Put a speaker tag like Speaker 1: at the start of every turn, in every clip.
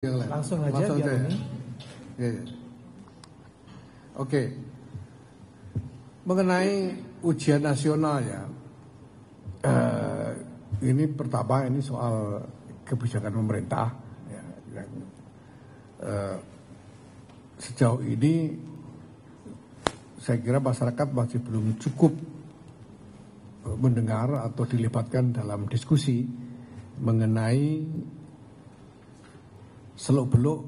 Speaker 1: Langsung aja biar ini.
Speaker 2: Ya. Oke. Mengenai ujian nasional ya, ini pertama ini soal kebijakan pemerintah. Ya, sejauh ini saya kira masyarakat masih belum cukup mendengar atau dilibatkan dalam diskusi mengenai seluk-beluk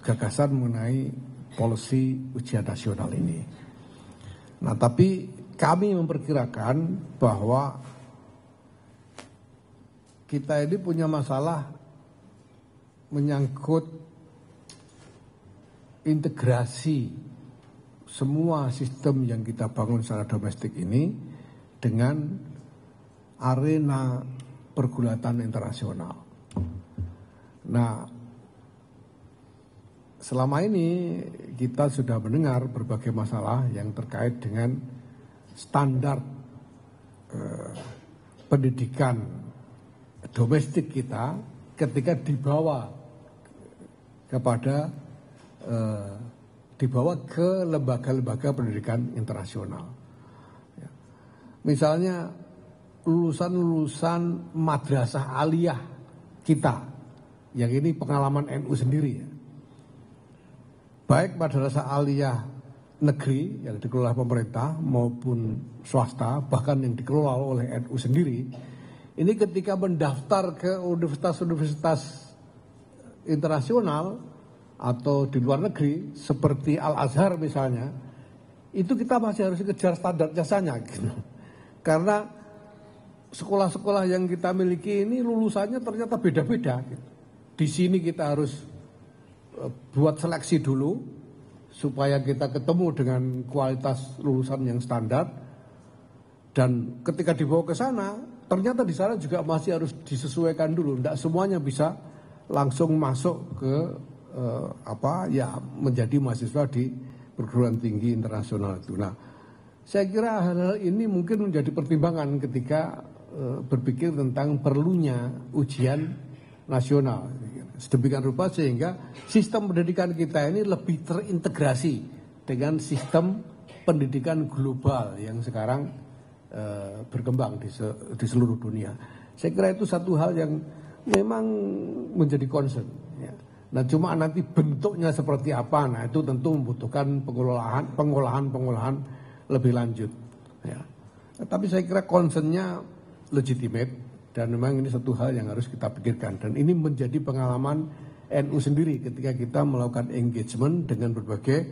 Speaker 2: gagasan mengenai polisi ujian nasional ini. Nah, tapi kami memperkirakan bahwa kita ini punya masalah menyangkut integrasi semua sistem yang kita bangun secara domestik ini dengan arena pergulatan internasional. Nah, selama ini kita sudah mendengar berbagai masalah yang terkait dengan standar pendidikan domestik kita ketika dibawa ke lembaga-lembaga pendidikan internasional. Misalnya lulusan-lulusan madrasah aliyah kita, yang ini pengalaman NU sendiri ya. Baik madrasah aliyah negeri yang dikelola pemerintah maupun swasta, bahkan yang dikelola oleh NU sendiri, ini ketika mendaftar ke universitas-universitas internasional atau di luar negeri seperti Al-Azhar misalnya, itu kita masih harus kejar standar jasanya gitu. Karena sekolah-sekolah yang kita miliki ini lulusannya ternyata beda-beda gitu. Di sini kita harus buat seleksi dulu supaya kita ketemu dengan kualitas lulusan yang standar, dan ketika dibawa ke sana ternyata di sana juga masih harus disesuaikan dulu. Tidak semuanya bisa langsung masuk ke menjadi mahasiswa di perguruan tinggi internasional itu. Nah, saya kira hal-hal ini mungkin menjadi pertimbangan ketika berpikir tentang perlunya ujian nasional. Sedemikian rupa sehingga sistem pendidikan kita ini lebih terintegrasi dengan sistem pendidikan global yang sekarang berkembang di seluruh dunia. Saya kira itu satu hal yang memang menjadi concern. Ya. Nah, cuma nanti bentuknya seperti apa, nah itu tentu membutuhkan pengolahan lebih lanjut. Ya. Tapi saya kira concernnya legitimate. Dan memang ini satu hal yang harus kita pikirkan. Dan ini menjadi pengalaman NU sendiri ketika kita melakukan engagement dengan berbagai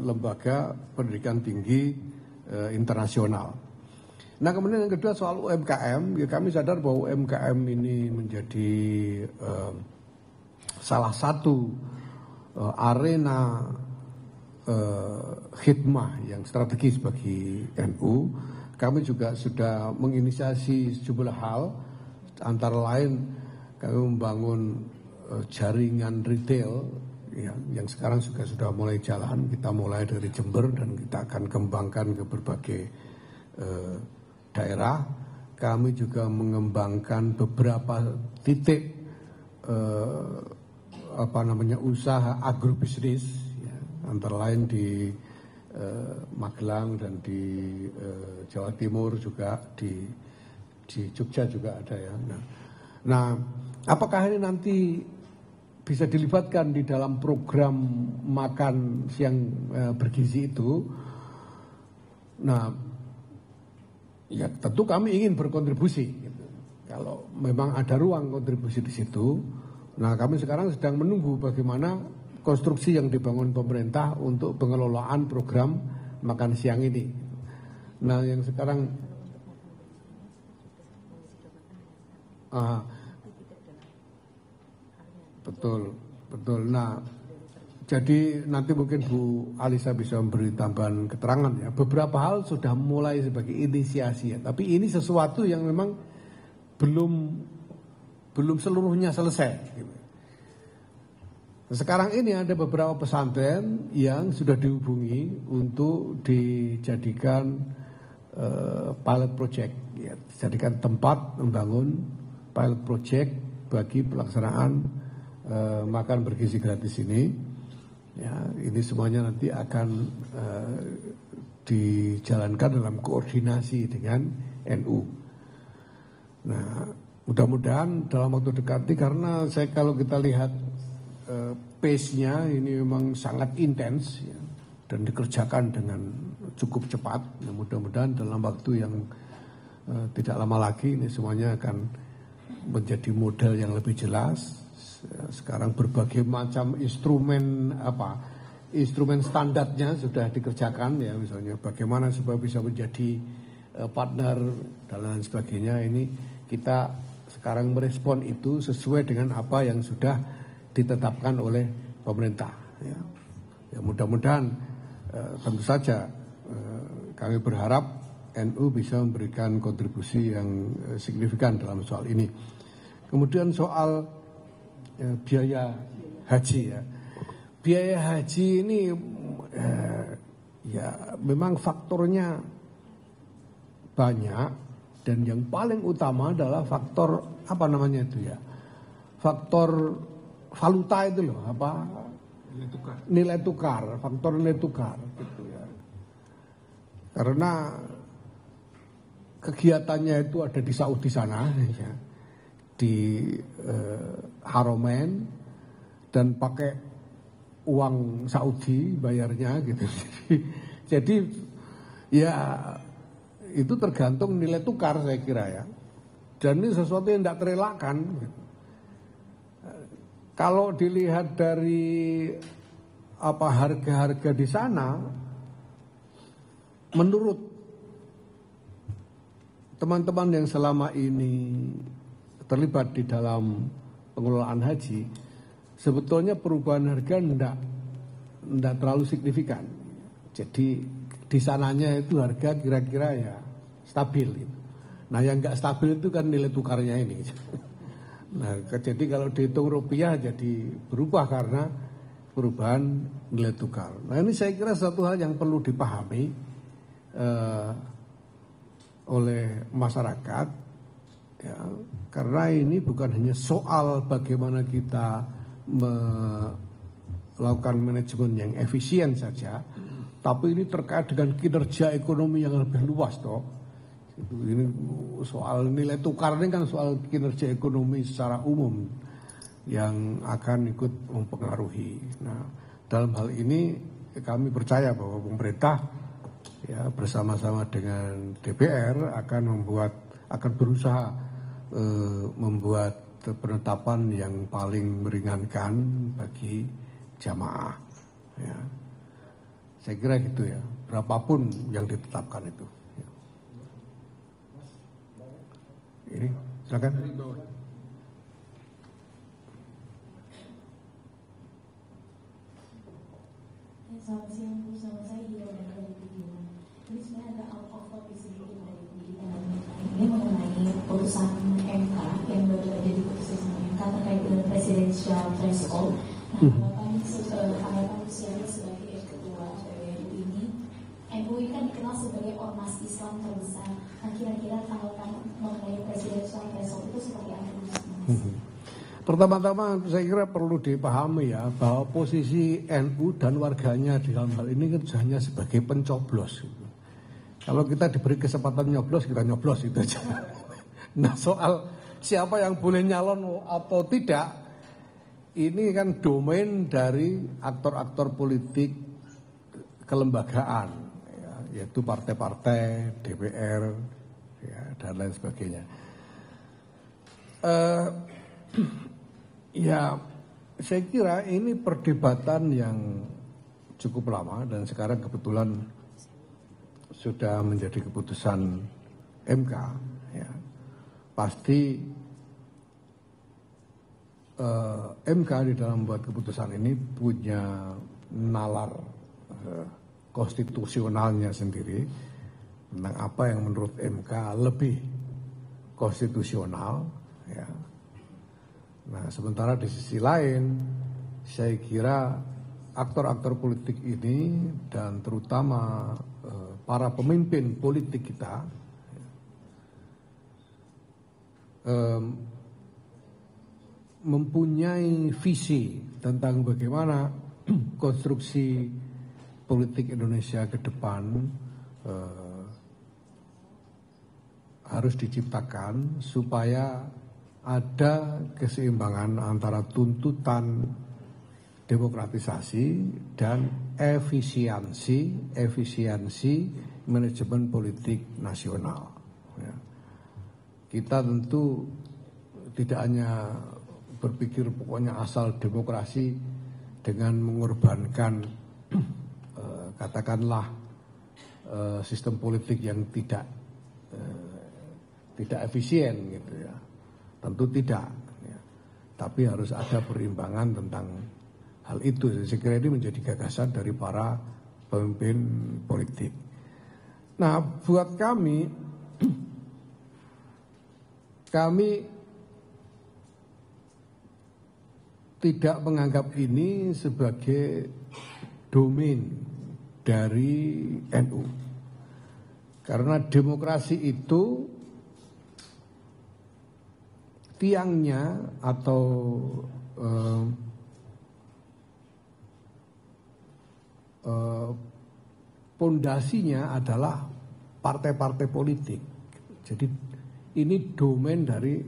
Speaker 2: lembaga pendidikan tinggi internasional. Nah, kemudian yang kedua soal UMKM, ya kami sadar bahwa UMKM ini menjadi salah satu arena khidmah yang strategis bagi NU. Kami juga sudah menginisiasi sejumlah hal, antara lain kami membangun jaringan retail yang sekarang juga sudah mulai jalan. Kita mulai dari Jember dan kita akan kembangkan ke berbagai daerah. Kami juga mengembangkan beberapa titik usaha agrobisnis, ya, antara lain di Magelang dan di Jawa Timur juga, di Jogja juga ada ya. Nah, apakah ini nanti bisa dilibatkan di dalam program makan siang bergizi itu? Nah, ya tentu kami ingin berkontribusi. Gitu. Kalau memang ada ruang kontribusi di situ, nah kami sekarang sedang menunggu bagaimana konstruksi yang dibangun pemerintah untuk pengelolaan program makan siang ini. Nah, yang sekarang betul. Nah, jadi nanti mungkin Bu Alisa bisa memberi tambahan keterangan ya. Beberapa hal sudah mulai sebagai inisiasi ya, tapi ini sesuatu yang memang belum seluruhnya selesai. Gitu. Sekarang ini ada beberapa pesantren yang sudah dihubungi untuk dijadikan pilot project, ya, dijadikan tempat membangun pilot project bagi pelaksanaan makan bergizi gratis ini, ya ini semuanya nanti akan dijalankan dalam koordinasi dengan NU. Nah, mudah-mudahan dalam waktu dekat ini, karena kalau kita lihat pace-nya ini memang sangat intens ya, dan dikerjakan dengan cukup cepat. Nah, mudah-mudahan dalam waktu yang tidak lama lagi ini semuanya akan menjadi model yang lebih jelas. Sekarang berbagai macam instrumen standarnya sudah dikerjakan ya, misalnya bagaimana supaya bisa menjadi partner dan lain sebagainya. Ini kita sekarang merespon itu sesuai dengan apa yang sudah ditetapkan oleh pemerintah. Ya mudah-mudahan tentu saja kami berharap NU bisa memberikan kontribusi yang signifikan dalam soal ini. Kemudian soal biaya haji ya. Biaya haji ini ya memang faktornya banyak, dan yang paling utama adalah faktor faktor valuta itu loh, nilai tukar, faktor nilai tukar gitu ya. Karena kegiatannya itu ada di Saudi sana ya, di Haromen, dan pakai uang Saudi bayarnya gitu. Jadi ya itu tergantung nilai tukar saya kira ya. Dan ini sesuatu yang tidak terelakkan. Kalau dilihat dari harga-harga di sana, menurut teman-teman yang selama ini terlibat di dalam pengelolaan haji, sebetulnya perubahan harga tidak terlalu signifikan. Jadi di sananya itu harga kira-kira ya stabil. Nah yang nggak stabil itu kan nilai tukarnya ini. Nah jadi kalau dihitung rupiah jadi berubah karena perubahan nilai tukar. Nah ini saya kira satu hal yang perlu dipahami oleh masyarakat ya, karena ini bukan hanya soal bagaimana kita melakukan manajemen yang efisien saja, tapi ini terkait dengan kinerja ekonomi yang lebih luas toh. Ini soal nilai tukar ini kan soal kinerja ekonomi secara umum yang akan ikut mempengaruhi. Nah, dalam hal ini kami percaya bahwa pemerintah ya bersama-sama dengan DPR akan berusaha membuat penetapan yang paling meringankan bagi jamaah. Ya. Saya kira gitu ya, berapapun yang ditetapkan itu. Ya. Ini, silakan.
Speaker 1: Selamat siang Bu, sama saya Hira dari Pikiran. Ini sebenarnya ada out of topic sedikit dari pendidikan ini mengenai putusan MK yang baru saja diputuskan sama MK terkait dengan presidential threshold. Nah, harapan usianya sebagai ketua PBNU ini, MUI kan dikenal sebagai ormas Islam terbesar. Nah, kira-kira tanggapan mengenai presidential threshold itu seperti apa?
Speaker 2: Pertama-tama saya kira perlu dipahami ya bahwa posisi NU dan warganya di dalam hal ini kan hanya sebagai pencoblos. Kalau kita diberi kesempatan nyoblos, kita nyoblos itu aja. Nah soal siapa yang boleh nyalon atau tidak, ini kan domain dari aktor-aktor politik kelembagaan, ya, yaitu partai-partai, DPR, ya, dan lain sebagainya. Ya, saya kira ini perdebatan yang cukup lama dan sekarang kebetulan sudah menjadi keputusan MK. Ya. Pasti MK di dalam membuat keputusan ini punya nalar konstitusionalnya sendiri tentang apa yang menurut MK lebih konstitusional. Ya. Nah, sementara di sisi lain, saya kira aktor-aktor politik ini dan terutama para pemimpin politik kita mempunyai visi tentang bagaimana konstruksi politik Indonesia ke depan harus diciptakan supaya ada keseimbangan antara tuntutan demokratisasi dan efisiensi manajemen politik nasional. Ya. Kita tentu tidak hanya berpikir pokoknya asal demokrasi dengan mengorbankan katakanlah sistem politik yang tidak efisien gitu ya. Tentu tidak. Ya. Tapi harus ada perimbangan tentang hal itu. Saya kira ini menjadi gagasan dari para pemimpin politik. Nah, buat kami tidak menganggap ini sebagai domain dari NU. Karena demokrasi itu tiangnya atau pondasinya adalah partai-partai politik. Jadi ini domain dari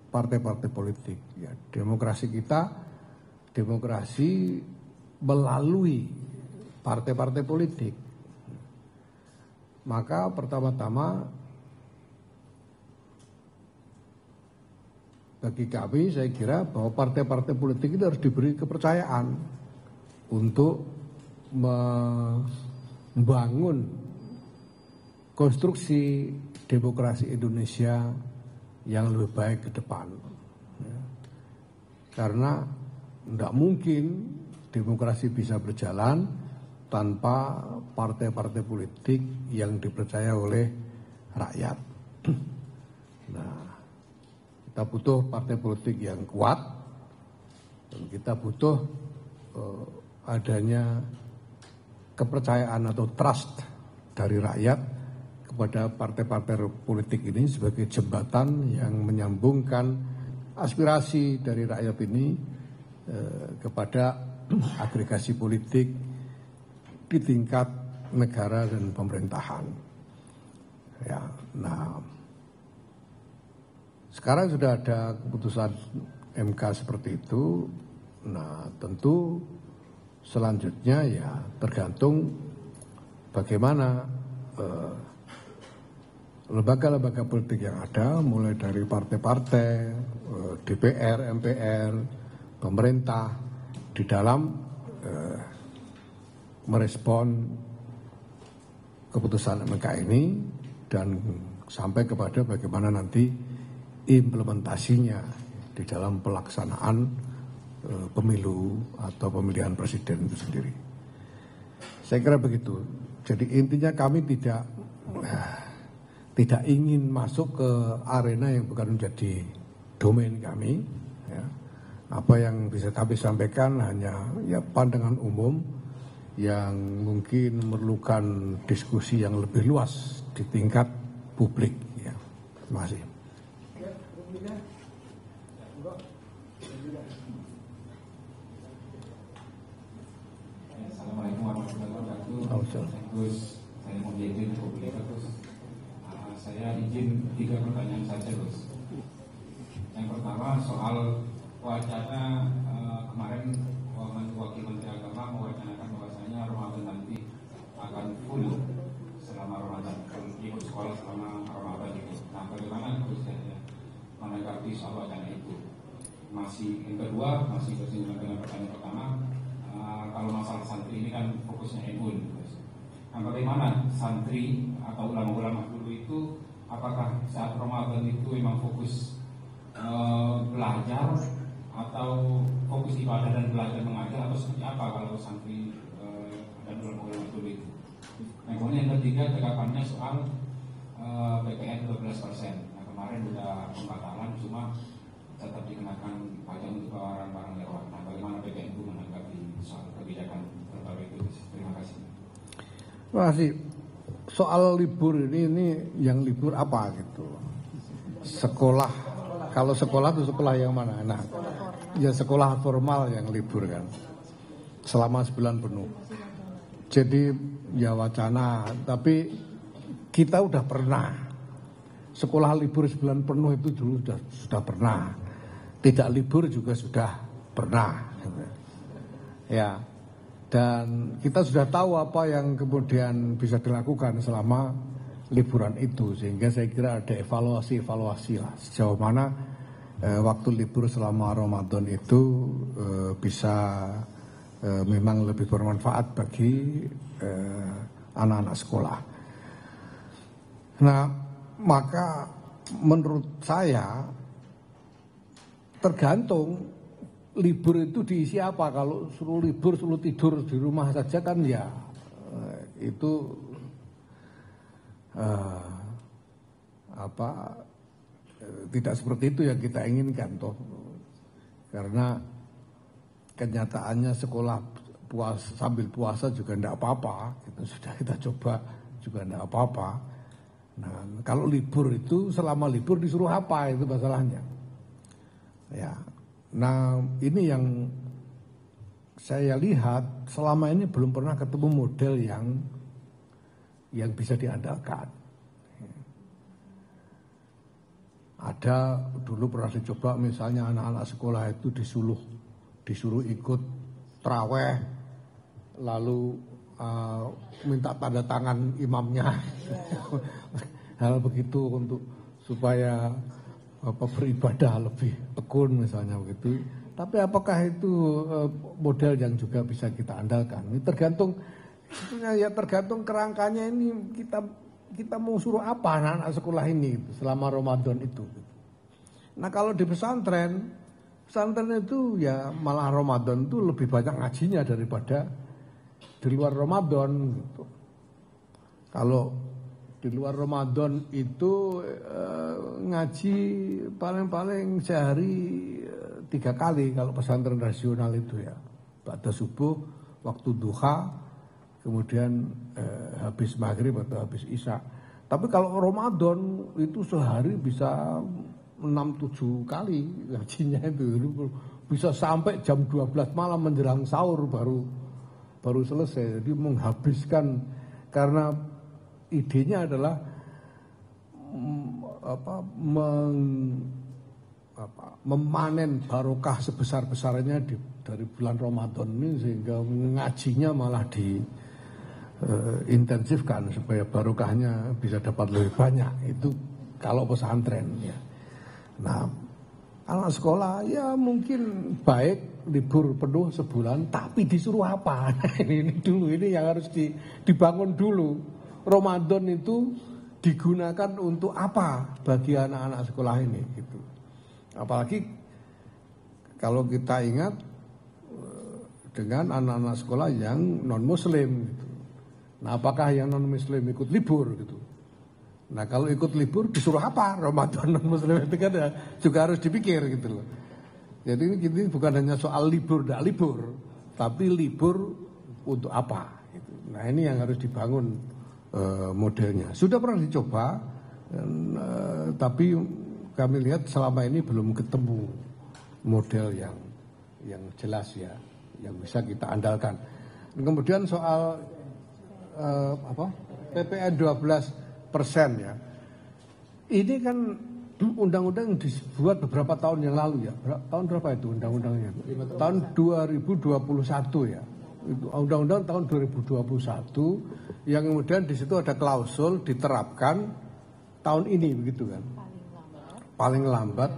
Speaker 2: partai-partai politik. Ya, demokrasi kita, demokrasi melalui partai-partai politik. Maka pertama-tama bagi kami saya kira bahwa partai-partai politik itu harus diberi kepercayaan untuk membangun konstruksi demokrasi Indonesia yang lebih baik ke depan. Ya. Karena tidak mungkin demokrasi bisa berjalan tanpa partai-partai politik yang dipercaya oleh rakyat. Nah, kita butuh partai politik yang kuat dan kita butuh adanya kepercayaan atau trust dari rakyat kepada partai-partai politik ini sebagai jembatan yang menyambungkan aspirasi dari rakyat ini kepada agregasi politik di tingkat negara dan pemerintahan. Ya, nah, sekarang sudah ada keputusan MK seperti itu. Nah, tentu selanjutnya ya tergantung bagaimana lembaga-lembaga politik yang ada, mulai dari partai-partai, DPR, MPR, pemerintah di dalam merespon keputusan MK ini dan sampai kepada bagaimana nanti implementasinya di dalam pelaksanaan pemilu atau pemilihan presiden itu sendiri. Saya kira begitu. Jadi intinya kami tidak ingin masuk ke arena yang bukan menjadi domain kami. Ya. Apa yang bisa kami sampaikan hanya ya pandangan umum yang mungkin memerlukan diskusi yang lebih luas di tingkat publik. Ya. Terima kasih.
Speaker 3: Assalamualaikum warahmatullahi wabarakatuh. Gus, saya mau izin publik, Gus. Saya izin 3 pertanyaan saja, Gus. Yang pertama soal wacana kemarin Wakil Menteri Agama mewacanakan bahwasanya Ramadan nanti akan full selama Ramadan, ikut sekolah selama Ramadan itu. Nah, bagaimana Gus menanggapi soal wacana itu? Masih yang kedua, masih bersinambung dengan pertanyaan pertama. Kalau masalah santri ini kan fokusnya NU. Nah, bagaimana santri atau ulama-ulama dulu itu, apakah saat Ramadan itu memang fokus belajar atau fokus ibadah dan belajar mengajar, atau seperti apa kalau santri dan ulama-ulama dulu itu? Nah, kemudian yang ketiga tanggapannya soal PPN 12%. Nah, kemarin sudah pembatalan, cuma tetap dikenakan pajak untuk barang-barang lewat. Nah, bagaimana PPN itu menanggapi soal kebijakan terbaru itu? Terima kasih.
Speaker 2: Terima kasih. Soal libur ini yang libur apa gitu? Sekolah. Kalau sekolah itu sekolah yang mana? Nah, ya sekolah formal yang libur kan selama sebulan penuh. Jadi ya wacana, tapi kita udah pernah sekolah libur sebulan penuh itu dulu sudah pernah. Tidak libur juga sudah pernah. Ya. Dan kita sudah tahu apa yang kemudian bisa dilakukan selama liburan itu, sehingga saya kira ada evaluasi lah sejauh mana waktu libur selama Ramadan itu bisa memang lebih bermanfaat bagi anak-anak sekolah. Nah, maka menurut saya tergantung libur itu diisi apa. Kalau suruh libur, suruh tidur di rumah saja kan ya itu tidak seperti itu yang kita inginkan toh. Karena kenyataannya sekolah sambil puasa juga tidak apa-apa. Itu sudah kita coba juga tidak apa-apa. Nah, kalau libur itu selama libur disuruh apa itu masalahnya. Ya. Nah, ini yang saya lihat selama ini belum pernah ketemu model yang bisa diandalkan. Ada dulu pernah dicoba misalnya anak-anak sekolah itu disuruh ikut traweh, lalu minta tanda tangan imamnya, hal begitu untuk supaya beribadah lebih tekun misalnya begitu. Tapi apakah itu model yang juga bisa kita andalkan? Ini tergantung kerangkanya ini kita mau suruh apa anak-anak sekolah ini selama Ramadan itu. Nah kalau di pesantren itu ya malah Ramadan itu lebih banyak ngajinya daripada di luar Ramadan gitu. Kalau di luar Ramadan itu ngaji paling-paling sehari 3 kali kalau pesantren rasional itu ya. Pada subuh, waktu duha, kemudian habis maghrib atau habis isya. Tapi kalau Ramadan itu sehari bisa 6-7 kali ngajinya itu. Bisa sampai jam 12 malam menjelang sahur baru selesai. Jadi menghabiskan karena idenya adalah memanen barokah sebesar-besarnya dari bulan Ramadan ini, sehingga ngajinya malah diintensifkan supaya barokahnya bisa dapat lebih banyak. Itu kalau pesantren ya. Nah, anak sekolah ya mungkin baik libur penuh sebulan, tapi disuruh apa? Ini yang harus dibangun dulu. Ramadan itu digunakan untuk apa bagi anak-anak sekolah ini gitu. Apalagi kalau kita ingat dengan anak-anak sekolah yang non muslim gitu. Nah, apakah yang non muslim ikut libur gitu. Nah, kalau ikut libur disuruh apa Ramadan non muslim itu kan ya, juga harus dipikir gitu loh. Jadi ini bukan hanya soal libur tidak libur, tapi libur untuk apa gitu. Nah, ini yang harus dibangun modelnya. Sudah pernah dicoba, tapi kami lihat selama ini belum ketemu model yang jelas ya, yang bisa kita andalkan. Kemudian soal PPN 12% ya, ini kan undang-undang dibuat beberapa tahun yang lalu ya. Tahun berapa itu undang-undangnya? Tahun 2021 ya. Undang-undang tahun 2021 yang kemudian di situ ada klausul diterapkan tahun ini begitu kan. Paling lambat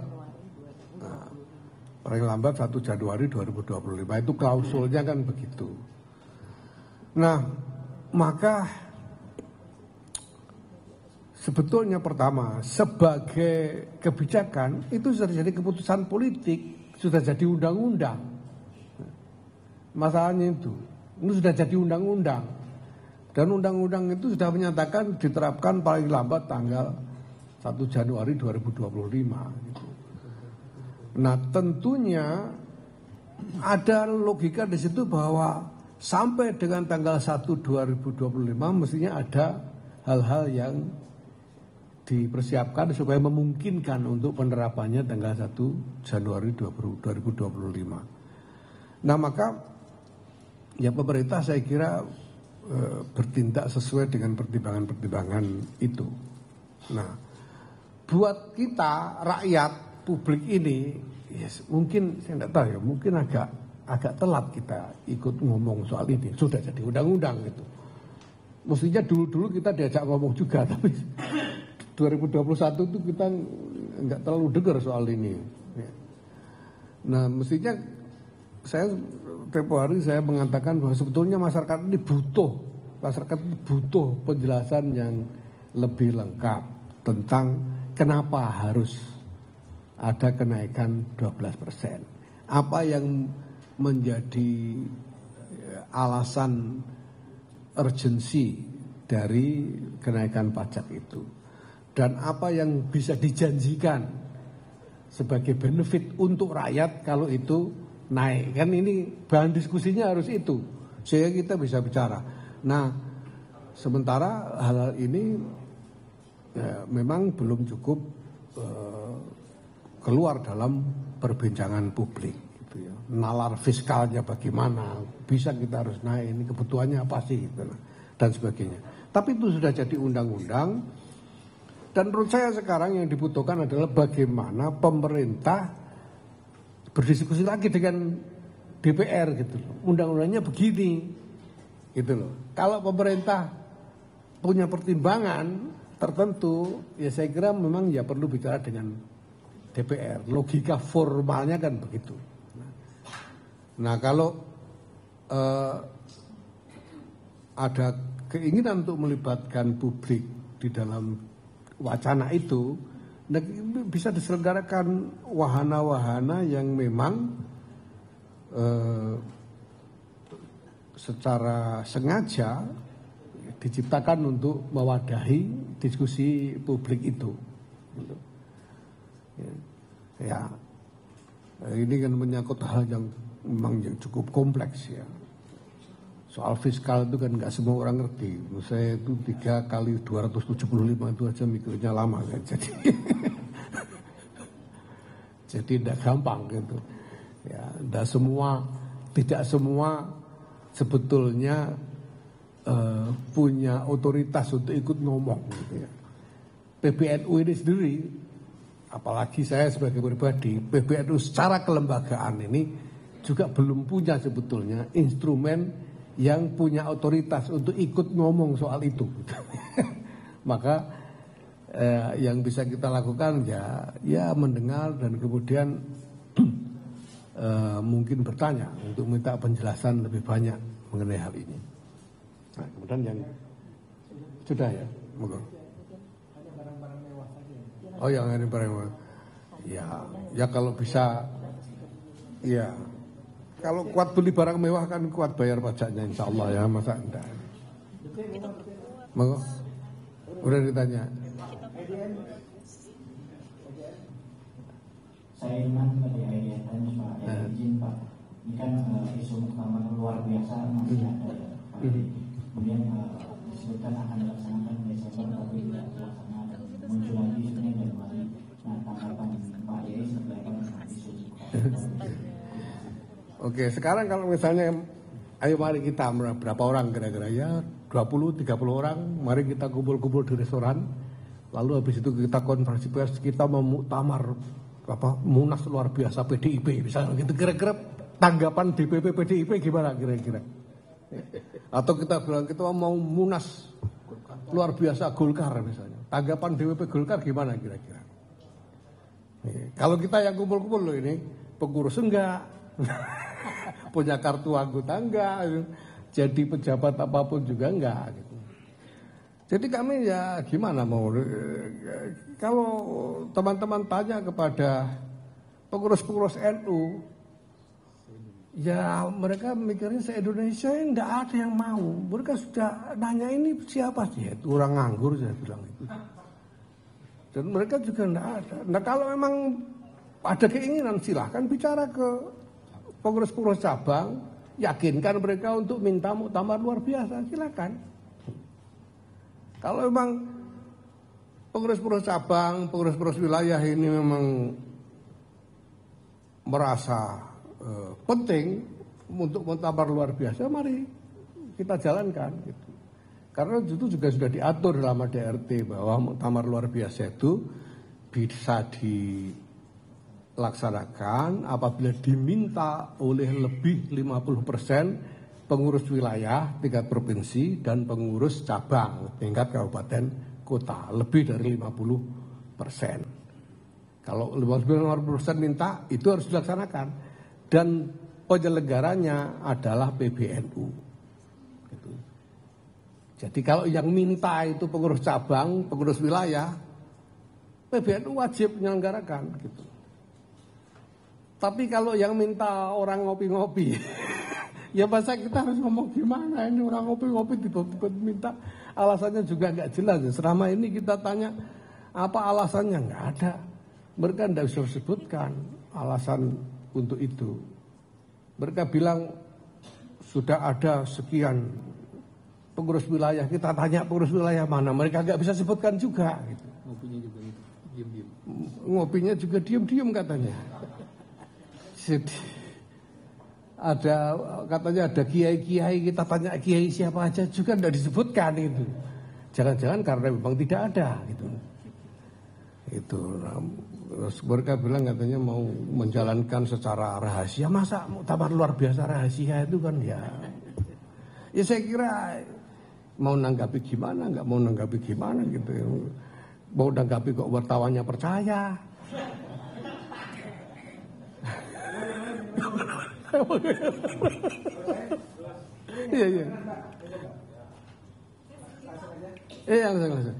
Speaker 2: 1 Januari 2025 itu klausulnya kan begitu. Nah, maka sebetulnya pertama sebagai kebijakan itu sudah jadi keputusan politik, sudah jadi undang-undang. Masalahnya itu, ini sudah jadi undang-undang. Dan undang-undang itu sudah menyatakan diterapkan paling lambat tanggal 1 Januari 2025. Gitu. Nah, tentunya ada logika di situ bahwa sampai dengan tanggal 1 2025 mestinya ada hal-hal yang dipersiapkan supaya memungkinkan untuk penerapannya tanggal 1 Januari 2025. Nah maka ya pemerintah saya kira bertindak sesuai dengan pertimbangan-pertimbangan itu. Nah buat kita rakyat publik ini yes, mungkin saya tidak tahu ya, mungkin agak telat kita ikut ngomong soal ini. Sudah jadi undang-undang gitu. Mestinya dulu kita diajak ngomong juga, tapi 2021 itu kita nggak terlalu dengar soal ini. Nah mestinya saya tempo hari saya mengatakan bahwa sebetulnya masyarakat ini butuh penjelasan yang lebih lengkap tentang kenapa harus ada kenaikan 12%. Apa yang menjadi alasan urgensi dari kenaikan pajak itu. Dan apa yang bisa dijanjikan sebagai benefit untuk rakyat kalau itu naik. Kan ini bahan diskusinya harus itu. Sehingga kita bisa bicara. Nah, sementara hal-hal ini ya, memang belum cukup keluar dalam perbincangan publik. Gitu ya. Nalar fiskalnya bagaimana, bisa kita harus naik, ini kebutuhannya apa sih, gitu, dan sebagainya. Tapi itu sudah jadi undang-undang. Dan menurut saya sekarang yang dibutuhkan adalah bagaimana pemerintah berdiskusi lagi dengan DPR gitu loh. Undang-undangnya begini gitu loh. Kalau pemerintah punya pertimbangan tertentu, ya saya kira memang ya perlu bicara dengan DPR. Logika formalnya kan begitu. Nah kalau ada keinginan untuk melibatkan publik di dalam wacana itu, bisa diselenggarakan wahana-wahana yang memang secara sengaja diciptakan untuk mewadahi diskusi publik itu. Ya, ini kan menyangkut hal yang memang yang cukup kompleks ya. Soal fiskal itu kan nggak semua orang ngerti. Saya itu 3 kali 275 itu aja mikirnya lama kan. Jadi tidak gampang gitu. Ya, tidak semua sebetulnya punya otoritas untuk ikut ngomong gitu ya. PBNU ini sendiri, apalagi saya sebagai pribadi, PBNU secara kelembagaan ini juga belum punya sebetulnya instrumen yang punya otoritas untuk ikut ngomong soal itu. Maka yang bisa kita lakukan ya mendengar dan kemudian mungkin bertanya untuk minta penjelasan lebih banyak mengenai hal ini. Nah, kemudian yang sudah ya, monggo. Oh yang ini barang mewah. Ya kalau bisa, ya. Kalau kuat beli barang mewah kan kuat bayar pajaknya insya Allah ya, masa enggak. Monggo. Udah ditanya.
Speaker 4: Saya ingin tadi IDN Times Pak, izin Pak, ini kan isu muktamar luar biasa masih ada ya. Kemudian disebutkan akan dilaksanakan Desember tapi tidak dilaksanakan, muncul lagi isunya Januari. Nah tanggapan Pak Yai seperti apa tentang isu
Speaker 2: Oke, sekarang kalau misalnya ayo mari kita berapa orang kira-kira ya 20-30 orang, mari kita kumpul-kumpul di restoran. Lalu habis itu kita konferensi pers, kita mau muktamar munas luar biasa PDIP misalnya gitu, kira-kira tanggapan DPP PDIP gimana kira-kira? Atau kita bilang kita mau munas luar biasa Golkar misalnya, tanggapan DPP Golkar gimana kira-kira? Kalau kita yang kumpul-kumpul loh ini pengurus enggak, punya kartu anggota enggak, jadi pejabat apapun juga enggak gitu. Jadi kami ya gimana mau, kalau teman-teman tanya kepada pengurus-pengurus NU, ya mereka mikirnya se-Indonesia ini enggak ada yang mau. Mereka sudah nanya ini siapa sih, itu orang nganggur saya bilang itu. Dan mereka juga enggak ada. Nah kalau memang ada keinginan silahkan bicara ke pengurus-pengurus cabang, yakinkan mereka untuk minta muktamar luar biasa, silakan. Kalau memang pengurus-pengurus cabang, pengurus-pengurus wilayah ini memang merasa penting untuk muktamar luar biasa, mari kita jalankan gitu. Karena itu juga sudah diatur dalam ADRT bahwa muktamar luar biasa itu bisa dilaksanakan apabila diminta oleh lebih 50% pengurus wilayah tingkat provinsi dan pengurus cabang tingkat kabupaten kota, lebih dari 50%. Kalau 50% minta, itu harus dilaksanakan. Dan penyelenggaranya adalah PBNU. Gitu. Jadi kalau yang minta itu pengurus cabang, pengurus wilayah, PBNU wajib menyelenggarakan. Gitu. Tapi kalau yang minta orang ngopi-ngopi, ya masa kita harus ngomong gimana ini orang ngopi-ngopi tiba-tiba minta, alasannya juga nggak jelas. Selama ini kita tanya apa alasannya, nggak ada. Mereka tidak bisa sebutkan alasan untuk itu. Mereka bilang sudah ada sekian pengurus wilayah, kita tanya pengurus wilayah mana, mereka nggak bisa sebutkan juga. Gitu.
Speaker 5: Ngopinya juga itu diam-diam.
Speaker 2: Ngopinya juga diam-diam katanya. Jadi, katanya ada kiai-kiai, kita tanya kiai siapa aja juga tidak disebutkan itu. Jangan-jangan karena memang tidak ada gitu. Itu mereka bilang katanya mau menjalankan secara rahasia. Masa muktamar luar biasa rahasia itu kan ya saya kira mau nanggapi gimana, nggak mau nanggapi gimana gitu. Mau nanggapi kok wartawannya percaya. Iya. Langsung.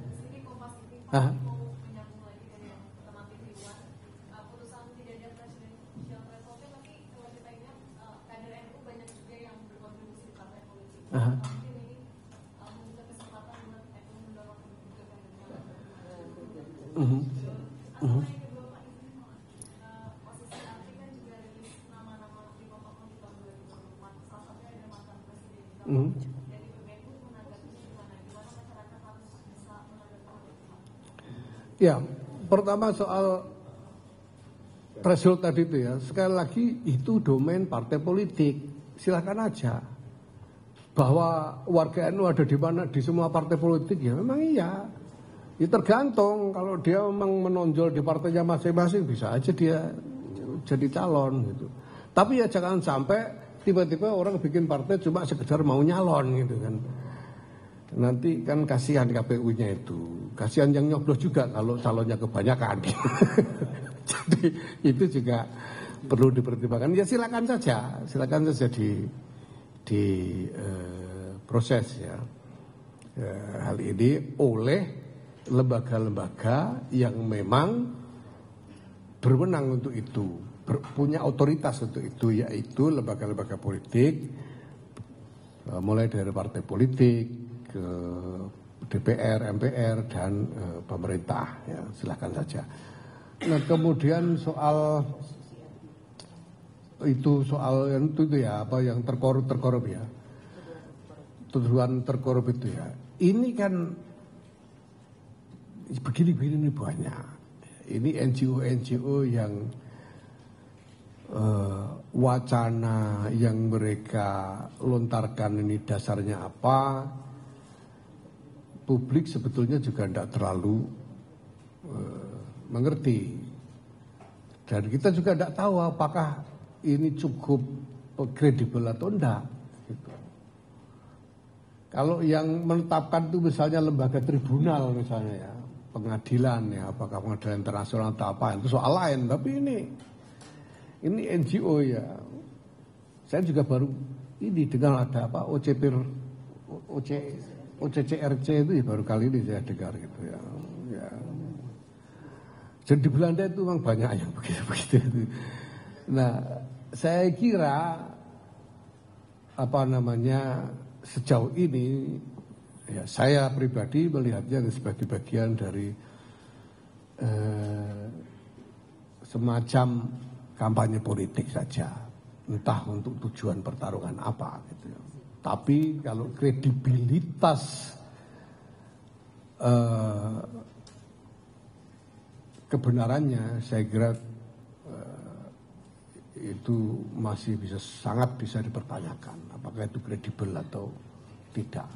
Speaker 2: Ya, pertama soal threshold tadi itu ya, sekali lagi itu domain partai politik, silakan aja. Bahwa warga NU ada di mana, di semua partai politik ya memang iya. Ya tergantung, kalau dia memang menonjol di partainya masing-masing bisa aja dia jadi calon gitu. Tapi ya jangan sampai tiba-tiba orang bikin partai cuma sekedar mau nyalon gitu kan. Nanti kan kasihan KPU-nya itu, kasihan yang nyoblos juga kalau calonnya kebanyakan. Jadi itu juga perlu dipertimbangkan. Ya silakan saja di proses ya hal ini oleh lembaga-lembaga yang memang berwenang untuk itu, punya otoritas untuk itu, yaitu lembaga-lembaga politik, mulai dari partai politik ke DPR, MPR dan pemerintah. Ya, silakan saja. Nah kemudian soal yang itu ya, apa yang terkorup ya, tuduhan terkorup itu ya. Ini kan begini banyak. Ini NGO yang wacana yang mereka lontarkan ini dasarnya apa? Publik sebetulnya juga tidak terlalu mengerti. Dan kita juga tidak tahu apakah ini cukup kredibel atau enggak. Gitu. Kalau yang menetapkan itu misalnya lembaga tribunal misalnya ya, pengadilan ya, apakah pengadilan internasional atau apa, itu soal lain. Tapi ini NGO ya. Saya juga baru ini dengar ada apa OCCRC itu ya baru kali ini saya dengar gitu ya. Jadi di Belanda itu memang banyak yang begitu. Nah, saya kira sejauh ini ya saya pribadi melihatnya sebagai bagian dari semacam kampanye politik saja, entah untuk tujuan pertarungan apa gitu. Tapi kalau kredibilitas kebenarannya saya kira itu masih sangat bisa dipertanyakan apakah itu kredibel atau tidak,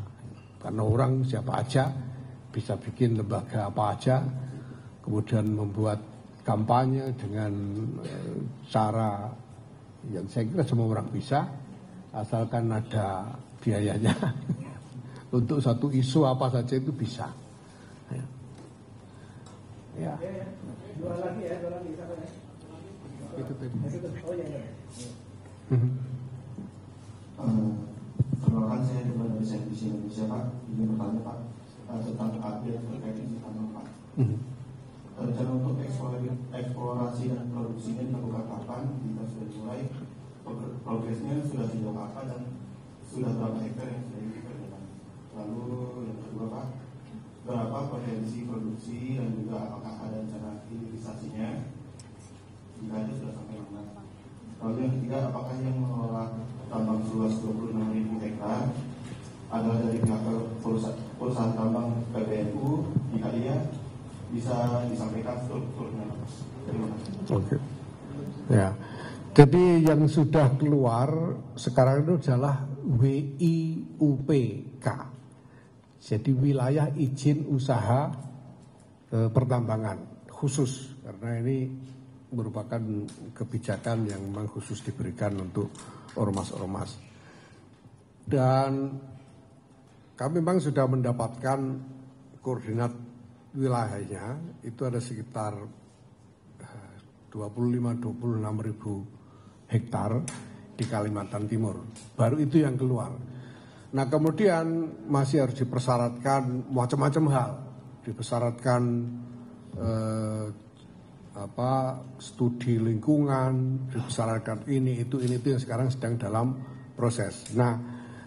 Speaker 2: karena orang siapa aja bisa bikin lembaga apa aja kemudian membuat kampanye dengan cara yang saya kira semua orang bisa asalkan ada biayanya. Untuk satu isu apa saja itu bisa. Ya.
Speaker 6: Dua lagi.
Speaker 2: Itu tadi.
Speaker 6: Oh ya.
Speaker 7: Perkenalkan saya dari CNBC Indonesia Pak. Ini bertanya Pak tentang update terkait ini Pak. Rencana untuk eksplorasi dan produksinya dilakukan kapan? Jika sudah dimulai, progresnya sudah sejauh apa dan sudah berapa hektar yang sudah dikerjakan? Lalu yang kedua Pak, berapa potensi produksi dan juga apakah ada rencana hilirisasinya? Jika ada sudah sampai mana? Lalu yang ketiga, apakah yang mengelola tambang seluas 26.000 hektar adalah dari pihak perusahaan tambang PBNU? Jika iya, bisa disampaikan strukturnya. Terima kasih.
Speaker 2: Oke. Ya. Jadi yang sudah keluar sekarang itu adalah WIUPK. Jadi wilayah izin usaha pertambangan khusus, karena ini merupakan kebijakan yang memang khusus diberikan untuk ormas-ormas. Dan kami memang sudah mendapatkan koordinat wilayahnya, itu ada sekitar 25-26 ribu hektar di Kalimantan Timur. Baru itu yang keluar. Nah kemudian masih harus dipersyaratkan macam-macam hal. Dipersyaratkan studi lingkungan, dipersyaratkan ini itu yang sekarang sedang dalam proses. Nah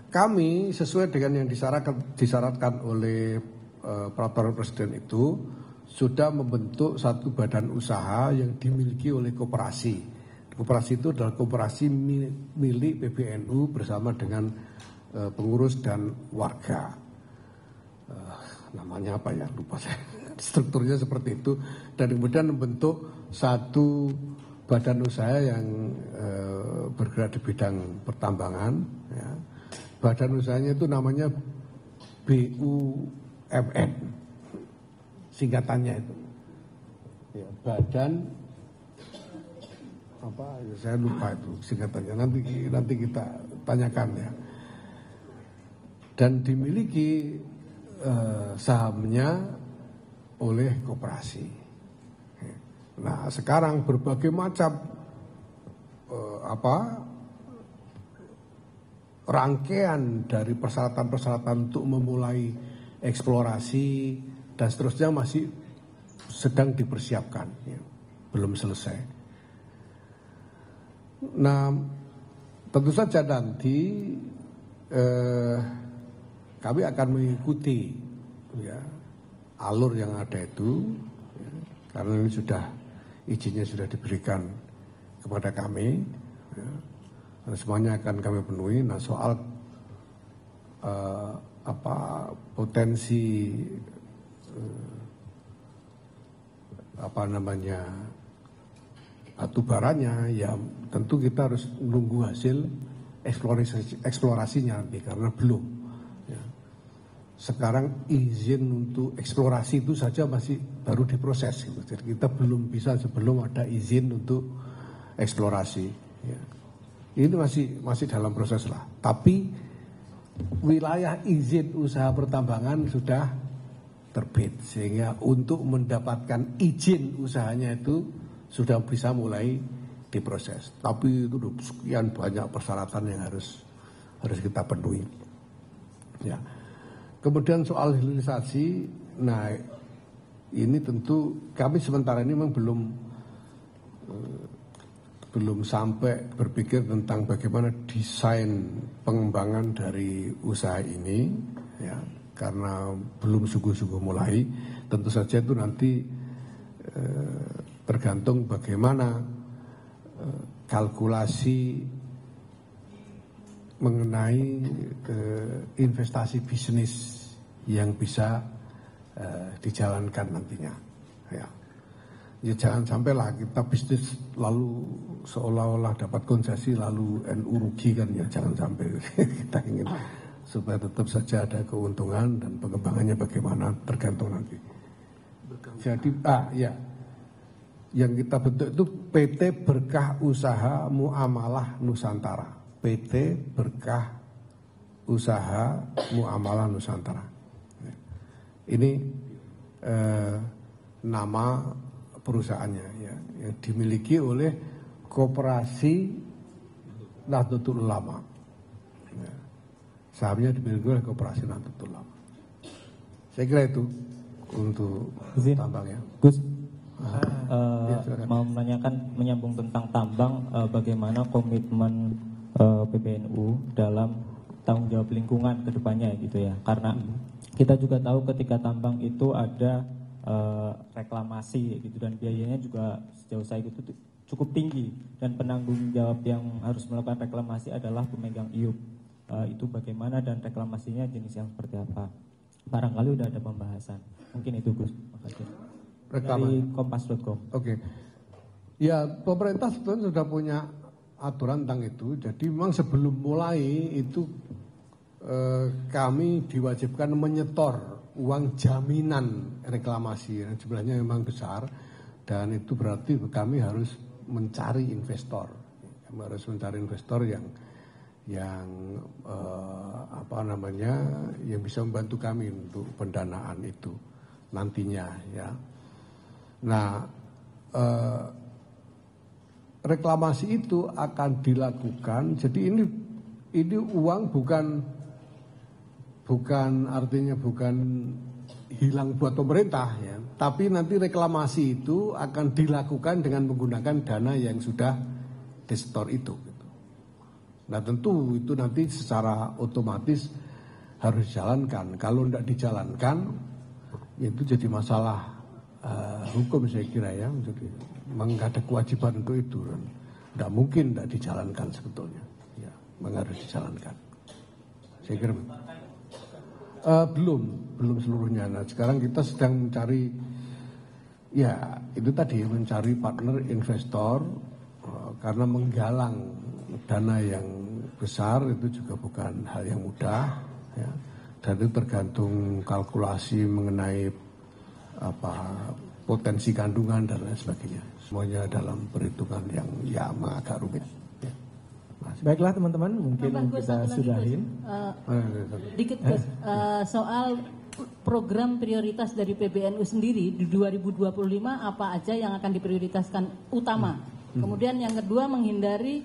Speaker 2: kami sesuai dengan yang disyaratkan oleh peraturan presiden itu sudah membentuk satu badan usaha yang dimiliki oleh koperasi. Koperasi itu adalah koperasi milik PBNU bersama dengan pengurus dan warga. Namanya apa ya, lupa saya. Strukturnya seperti itu. Dan kemudian membentuk satu badan usaha yang bergerak di bidang pertambangan. Ya. Badan usahanya itu namanya BUMN. Singkatannya itu. Ya, badan apa? Ya, saya lupa itu singkatannya. Nanti kita tanyakan ya. Dan dimiliki sahamnya oleh koperasi. Nah sekarang berbagai macam rangkaian dari persyaratan-persyaratan untuk memulai eksplorasi dan seterusnya masih sedang dipersiapkan, ya, belum selesai. Nah tentu saja nanti kami akan mengikuti ya, alur yang ada itu ya, karena ini izinnya sudah diberikan kepada kami ya, dan semuanya akan kami penuhi. Nah soal potensi batu baranya ya tentu kita harus menunggu hasil eksplorasinya nanti karena belum ya. Sekarang izin untuk eksplorasi itu saja masih baru diproses gitu. Jadi kita belum bisa sebelum ada izin untuk eksplorasi ya. Ini masih dalam proses lah. Tapi wilayah izin usaha pertambangan sudah terbit sehingga untuk mendapatkan izin usahanya itu sudah bisa mulai diproses. Tapi itu sekian banyak persyaratan yang harus kita penuhi. Ya. Kemudian soal hilirisasi, nah ini tentu kami sementara ini memang belum sampai berpikir tentang bagaimana desain pengembangan dari usaha ini, ya, karena belum sungguh-sungguh mulai. Tentu saja itu nanti tergantung bagaimana kalkulasi mengenai investasi bisnis yang bisa dijalankan nantinya. Ya. Ya jangan sampailah kita bisnis lalu seolah-olah dapat konsesi lalu NU rugi kan, ya jangan sampai. Kita ingin supaya tetap saja ada keuntungan dan pengembangannya bagaimana tergantung nanti. Jadi ya yang kita bentuk itu PT Berkah Usaha Muamalah Nusantara. PT Berkah Usaha Muamalah Nusantara. Ini nama perusahaannya ya, yang dimiliki oleh Koperasi Nahdlatul Ulama. Ya. Sahamnya dimiliki oleh Koperasi Nahdlatul Ulama. Saya kira itu untuk tambangnya.
Speaker 6: Gus, mau menanyakan menyambung tentang tambang, bagaimana komitmen PBNU dalam tanggung jawab lingkungan ke depannya gitu ya. Karena kita juga tahu ketika tambang itu ada reklamasi gitu, dan biayanya juga sejauh saya itu cukup tinggi, dan penanggung jawab yang harus melakukan reklamasi adalah pemegang IUP. Itu bagaimana dan reklamasinya jenis yang seperti apa? Barangkali udah ada pembahasan. Mungkin itu Gus. Makasih. Dari kompas.com.
Speaker 2: Oke. Ya, pemerintah sebetulnya sudah punya aturan tentang itu. Jadi memang sebelum mulai itu kami diwajibkan menyetor uang jaminan reklamasi yang jumlahnya memang besar, dan itu berarti kami harus mencari investor. Kami harus mencari investor yang yang bisa membantu kami untuk pendanaan itu nantinya ya. Nah, reklamasi itu akan dilakukan. Jadi ini uang bukan artinya bukan hilang buat pemerintah ya, tapi nanti reklamasi itu akan dilakukan dengan menggunakan dana yang sudah disetor itu. Nah tentu itu nanti secara otomatis harus dijalankan. Kalau tidak dijalankan, ya itu jadi masalah hukum saya kira ya. Jadi memang ada kewajiban untuk itu, dan tidak mungkin tidak dijalankan sebetulnya. Ya, memang harus dijalankan. Saya kira belum seluruhnya. Nah sekarang kita sedang mencari, ya itu tadi mencari partner investor, karena menggalang dana yang besar itu juga bukan hal yang mudah ya. Dan itu tergantung kalkulasi mengenai potensi kandungan dan lain sebagainya. Semuanya dalam perhitungan yang ya agak rumit ya.
Speaker 6: Baiklah teman-teman, mungkin kita sudahin.
Speaker 8: Dikit Gus, soal program prioritas dari PBNU sendiri di 2025 apa aja yang akan diprioritaskan utama. Kemudian yang kedua, menghindari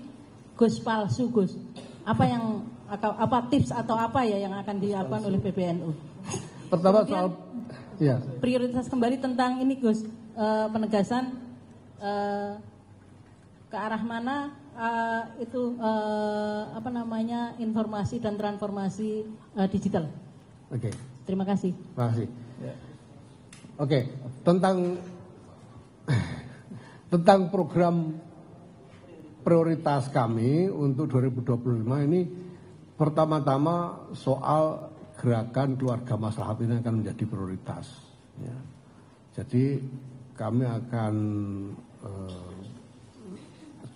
Speaker 8: Gus palsu Gus. Apa tips atau apa ya yang akan dilakukan oleh PBNU?
Speaker 2: Pertama
Speaker 8: kemudian,
Speaker 2: soal ya.
Speaker 8: Prioritas kembali tentang ini Gus, penegasan ke arah mana informasi dan transformasi digital.
Speaker 2: Oke.
Speaker 8: Terima kasih.
Speaker 2: Terima kasih. Oke, tentang program prioritas kami untuk 2025 ini, pertama-tama soal gerakan keluarga maslahat ini akan menjadi prioritas. Ya. Jadi kami akan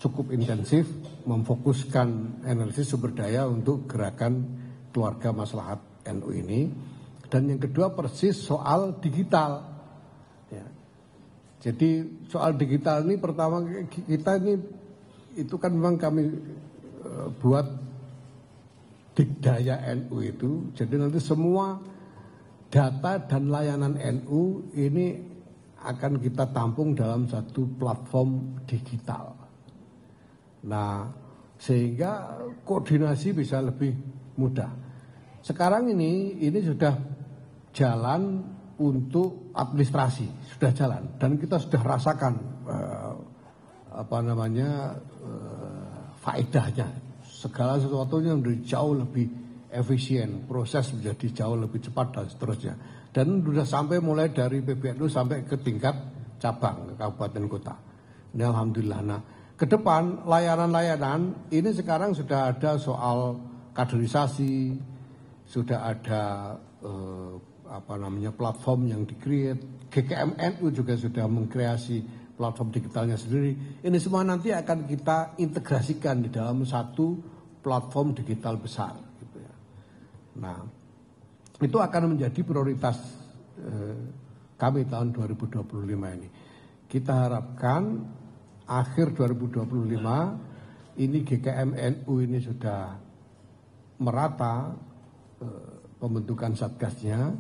Speaker 2: cukup intensif memfokuskan energi sumber daya untuk gerakan keluarga maslahat NU ini. Dan yang kedua persis soal digital. Ya. Jadi soal digital ini pertama kita ini itu kan memang kami buat Digdaya NU itu. Jadi nanti semua data dan layanan NU ini akan kita tampung dalam satu platform digital. Nah, sehingga koordinasi bisa lebih mudah. Sekarang ini sudah jalan untuk administrasi, sudah jalan, dan kita sudah rasakan faedahnya. Segala sesuatunya menjadi jauh lebih efisien, proses menjadi jauh lebih cepat dan seterusnya. Dan sudah sampai mulai dari PBNU sampai ke tingkat cabang, ke kabupaten kota. Ini alhamdulillah. Nah, ke depan layanan-layanan ini sekarang sudah ada soal kaderisasi, sudah ada platform yang di-create. GKMNU juga sudah mengkreasi platform digitalnya sendiri. Ini semua nanti akan kita integrasikan di dalam satu platform digital besar. Gitu ya. Nah, itu akan menjadi prioritas kami tahun 2025 ini. Kita harapkan akhir 2025 ini GKM-NU ini sudah merata pembentukan satgasnya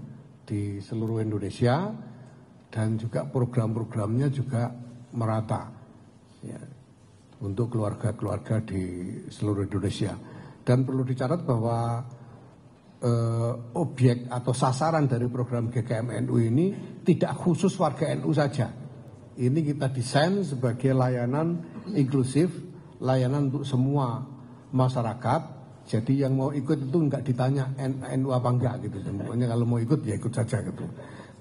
Speaker 2: di seluruh Indonesia dan juga program-programnya juga merata ya, untuk keluarga-keluarga di seluruh Indonesia. Dan perlu dicatat bahwa objek atau sasaran dari program GKM-NU ini tidak khusus warga NU saja. Ini kita desain sebagai layanan inklusif, layanan untuk semua masyarakat. Jadi yang mau ikut itu enggak ditanya NU apa enggak gitu. Pokoknya kalau mau ikut ya ikut saja gitu.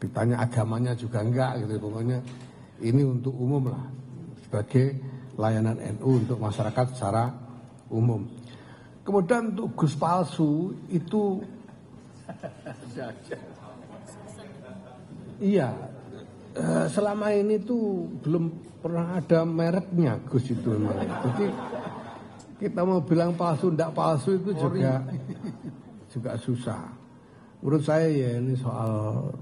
Speaker 2: Ditanya agamanya juga enggak gitu. Pokoknya ini untuk umum lah, sebagai layanan NU untuk masyarakat secara umum. Kemudian untuk Gus palsu itu iya, selama ini tuh belum pernah ada mereknya Gus itu memang. Jadi kita mau bilang palsu ndak palsu itu juga susah. Menurut saya ya ini soal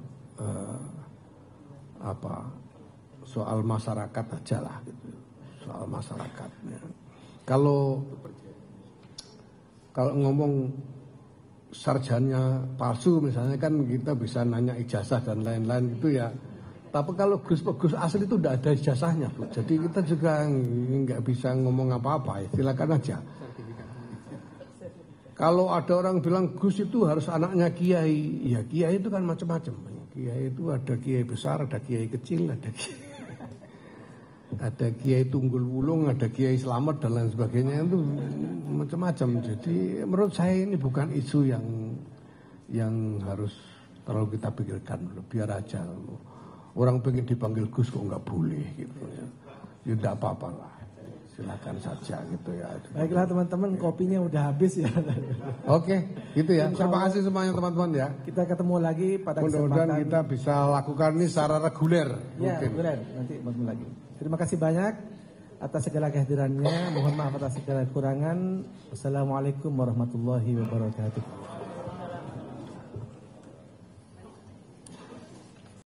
Speaker 2: soal masyarakat aja lah gitu. Soal masyarakatnya. Kalau ngomong sarjana palsu misalnya kan kita bisa nanya ijazah dan lain-lain itu ya. Tapi kalau Gus asli itu tidak ada ijazahnya, Bu. Jadi kita juga nggak bisa ngomong apa-apa. Ya. Silakan aja. Kalau ada orang bilang Gus itu harus anaknya kiai, ya kiai itu kan macam-macam. Kiai itu ada kiai besar, ada kiai kecil, ada kiai tunggul wulung, ada kiai selamat dan lain sebagainya itu macam-macam. Jadi menurut saya ini bukan isu yang harus terlalu kita pikirkan. Biar aja. Orang pengen dipanggil Gus kok nggak boleh gitu ya. Ya tidak apa-apa lah. Silakan saja gitu ya.
Speaker 9: Baiklah teman-teman, kopinya udah habis ya.
Speaker 2: Oke, gitu ya. Terima kasih semuanya teman-teman ya.
Speaker 9: Kita ketemu lagi pada
Speaker 2: mudah-mudahan kita bisa lakukan ini secara reguler.
Speaker 9: Ya, reguler. Nanti ketemu lagi. Terima kasih banyak atas segala kehadirannya. Mohon maaf atas segala kekurangan. Wassalamualaikum warahmatullahi wabarakatuh.